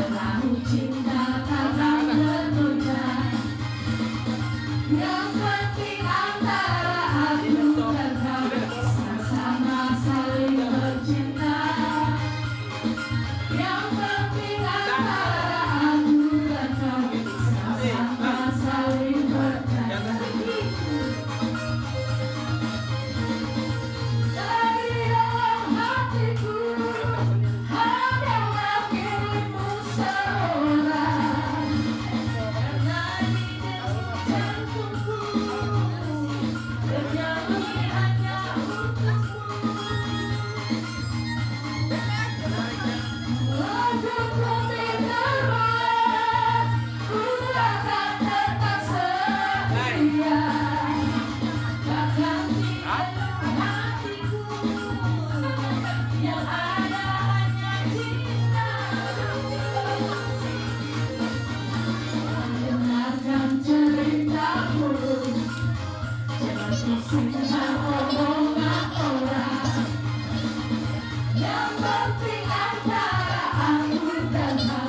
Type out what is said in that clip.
Perahu cinta takkan bergoda. Yang penting antara aku dan kau sama-sama saling bercinta. Yang penting antara aku dan kau sama-sama saling bercinta. Dari dalam hatiku hanya wakilmu seorang. Karena di jantungku bernyanyi hanya untukmu. Wajahku terbaik, ku akan tetap setia. Takkan tinggalkan hatiku, yang ada hanya cinta. Dengarkan ceritaku, jangan pusingkan omongan orang. Yang penting antara aku dan kau